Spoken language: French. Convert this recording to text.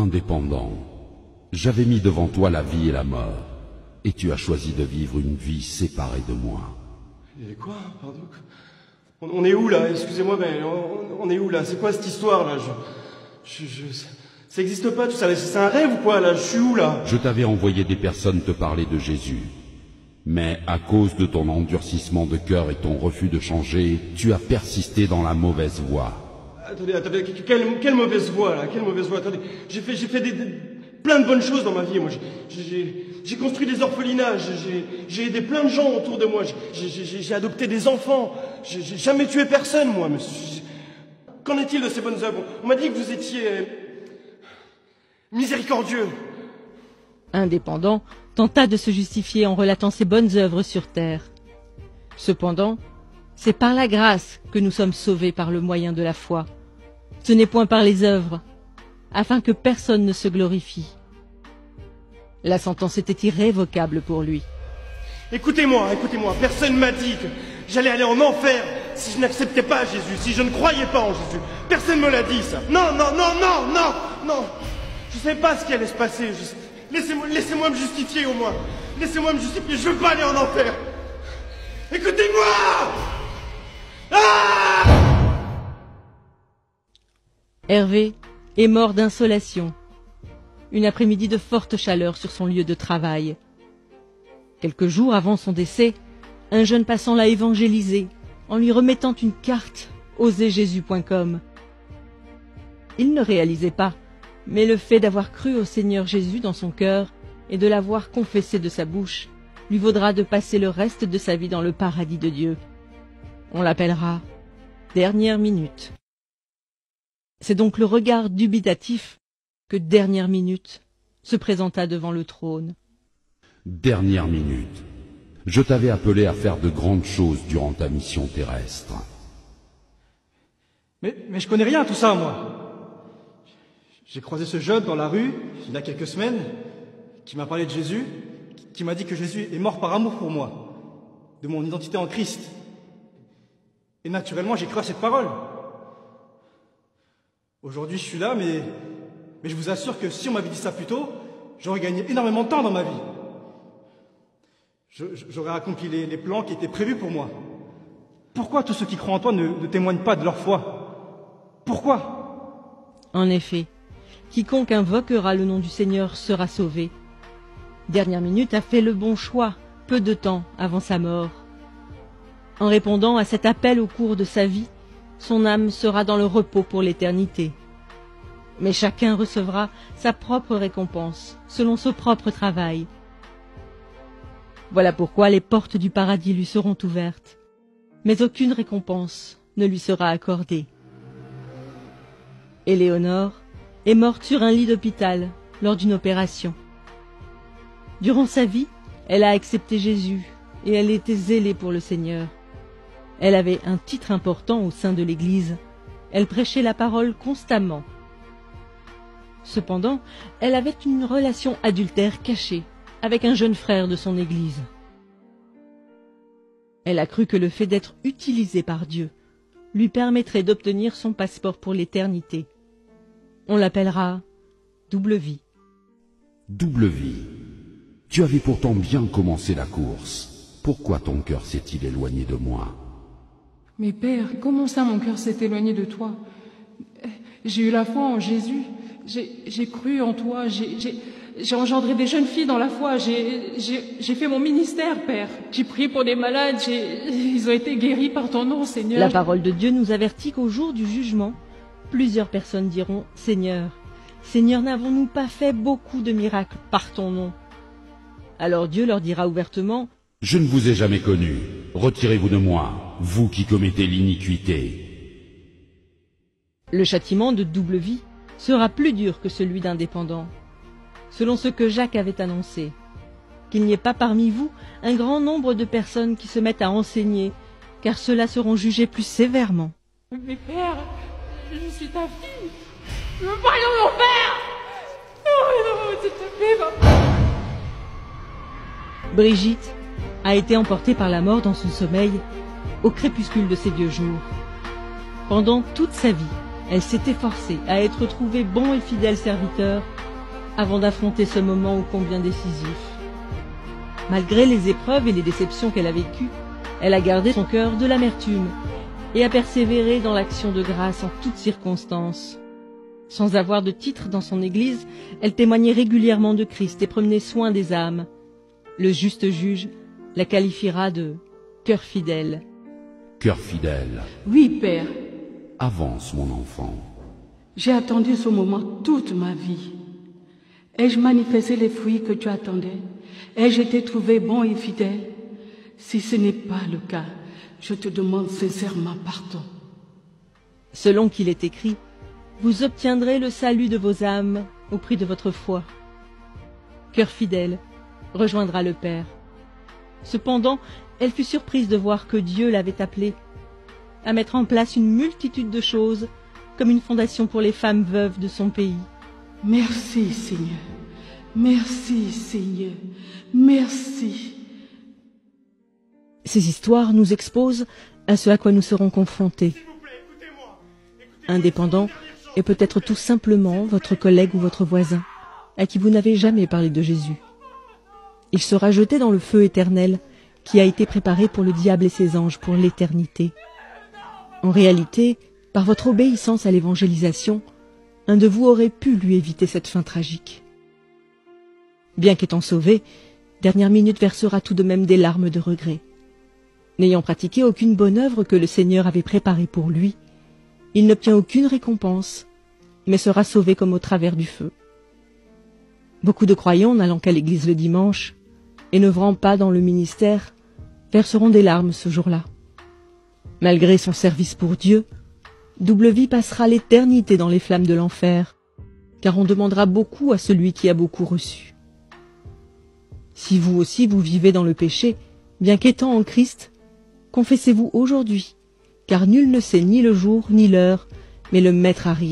Indépendant, j'avais mis devant toi la vie et la mort, et tu as choisi de vivre une vie séparée de moi. Et quoi? Pardon? On est où là? Excusez-moi, mais on est où là? C'est quoi cette histoire là? Ça existe pas tout ça, c'est un rêve ou quoi là? Je suis où là? Je t'avais envoyé des personnes te parler de Jésus, mais à cause de ton endurcissement de cœur et ton refus de changer, tu as persisté dans la mauvaise voie. Attendez, quelle mauvaise voie là? Quelle mauvaise voie? Attendez, j'ai fait plein de bonnes choses dans ma vie. Moi, j'ai construit des orphelinats, j'ai aidé plein de gens autour de moi, j'ai adopté des enfants, j'ai jamais tué personne, moi. Qu'en est-il de ces bonnes œuvres? On m'a dit que vous étiez miséricordieux. Indépendant tenta de se justifier en relatant ses bonnes œuvres sur terre. Cependant, c'est par la grâce que nous sommes sauvés par le moyen de la foi. Ce n'est point par les œuvres, afin que personne ne se glorifie. La sentence était irrévocable pour lui. Écoutez-moi, personne m'a dit que j'allais aller en enfer si je n'acceptais pas Jésus, si je ne croyais pas en Jésus. Personne me l'a dit, ça. Non. Je sais pas ce qui allait se passer. Laissez-moi me justifier au moins. Laissez-moi me justifier, je veux pas aller en enfer. Écoutez-moi! Ah! Hervé est mort d'insolation. Une après-midi de forte chaleur sur son lieu de travail. Quelques jours avant son décès, un jeune passant l'a évangélisé en lui remettant une carte oserjésus.com. Il ne réalisait pas, mais le fait d'avoir cru au Seigneur Jésus dans son cœur et de l'avoir confessé de sa bouche lui vaudra de passer le reste de sa vie dans le paradis de Dieu. On l'appellera Dernière Minute. C'est donc le regard dubitatif que Dernière Minute se présenta devant le trône. Dernière minute. Je t'avais appelé à faire de grandes choses durant ta mission terrestre. Mais je connais rien à tout ça, moi. J'ai croisé ce jeune dans la rue, il y a quelques semaines, qui m'a parlé de Jésus, qui m'a dit que Jésus est mort par amour pour moi, de mon identité en Christ. Et naturellement, j'ai cru à cette parole. Aujourd'hui, je suis là, mais je vous assure que si on m'avait dit ça plus tôt, j'aurais gagné énormément de temps dans ma vie. J'aurais accompli les plans qui étaient prévus pour moi. Pourquoi tous ceux qui croient en toi ne témoignent pas de leur foi? Pourquoi? En effet, quiconque invoquera le nom du Seigneur sera sauvé. Dernière Minute a fait le bon choix, peu de temps avant sa mort. En répondant à cet appel au cours de sa vie, son âme sera dans le repos pour l'éternité. Mais chacun recevra sa propre récompense, selon son propre travail. Voilà pourquoi les portes du paradis lui seront ouvertes, mais aucune récompense ne lui sera accordée. Éléonore est morte sur un lit d'hôpital lors d'une opération. Durant sa vie, elle a accepté Jésus et elle était zélée pour le Seigneur. Elle avait un titre important au sein de l'Église. Elle prêchait la parole constamment. Cependant, elle avait une relation adultère cachée avec un jeune frère de son Église. Elle a cru que le fait d'être utilisée par Dieu lui permettrait d'obtenir son passeport pour l'éternité. On l'appellera Double Vie. Double vie. Tu avais pourtant bien commencé la course. Pourquoi ton cœur s'est-il éloigné de moi? Mais Père, comment ça mon cœur s'est éloigné de toi? J'ai eu la foi en Jésus, j'ai cru en toi, j'ai engendré des jeunes filles dans la foi, j'ai fait mon ministère, Père. J'ai prié pour des malades, ils ont été guéris par ton nom, Seigneur. La parole de Dieu nous avertit qu'au jour du jugement, plusieurs personnes diront « Seigneur, Seigneur, n'avons-nous pas fait beaucoup de miracles par ton nom ?» Alors Dieu leur dira ouvertement « Je ne vous ai jamais connu. Retirez-vous de moi, vous qui commettez l'iniquité. » Le châtiment de double vie sera plus dur que celui d'indépendant, selon ce que Jacques avait annoncé, qu'il n'y ait pas parmi vous un grand nombre de personnes qui se mettent à enseigner, car ceux-là seront jugés plus sévèrement. Mais Père, je suis ta fille. Je veux parler de mon père. Non, s'il te plaît, papa. Brigitte a été emportée par la mort dans son sommeil au crépuscule de ses vieux jours. Pendant toute sa vie, elle s'est efforcée à être trouvée bon et fidèle serviteur avant d'affronter ce moment ô combien décisif. Malgré les épreuves et les déceptions qu'elle a vécues, elle a gardé son cœur de l'amertume et a persévéré dans l'action de grâce en toutes circonstances. Sans avoir de titre dans son église, elle témoignait régulièrement de Christ et prenait soin des âmes. Le juste juge la qualifiera de « cœur fidèle ». Cœur fidèle, Oui, Père, avance mon enfant. j'ai attendu ce moment toute ma vie. Ai-je manifesté les fruits que tu attendais? Ai-je été trouvé bon et fidèle? Si ce n'est pas le cas, je te demande sincèrement pardon. Selon qu'il est écrit, vous obtiendrez le salut de vos âmes au prix de votre foi. Cœur fidèle rejoindra le Père. Cependant, elle fut surprise de voir que Dieu l'avait appelée à mettre en place une multitude de choses, comme une fondation pour les femmes veuves de son pays. Merci, Seigneur. Merci, Seigneur. Merci. Ces histoires nous exposent à ce à quoi nous serons confrontés. Indépendant et peut-être tout simplement votre collègue ou votre voisin, à qui vous n'avez jamais parlé de Jésus. Il sera jeté dans le feu éternel qui a été préparé pour le diable et ses anges pour l'éternité. En réalité, par votre obéissance à l'évangélisation, un de vous aurait pu lui éviter cette fin tragique. Bien qu'étant sauvé, Dernière Minute versera tout de même des larmes de regret. N'ayant pratiqué aucune bonne œuvre que le Seigneur avait préparée pour lui, il n'obtient aucune récompense, mais sera sauvé comme au travers du feu. Beaucoup de croyants n'allant qu'à l'église le dimanche et n'œuvrant pas dans le ministère verseront des larmes ce jour-là. Malgré son service pour Dieu, Double Vie passera l'éternité dans les flammes de l'enfer, car on demandera beaucoup à celui qui a beaucoup reçu. Si vous aussi vous vivez dans le péché, bien qu'étant en Christ, confessez-vous aujourd'hui, car nul ne sait ni le jour ni l'heure, mais le Maître arrive.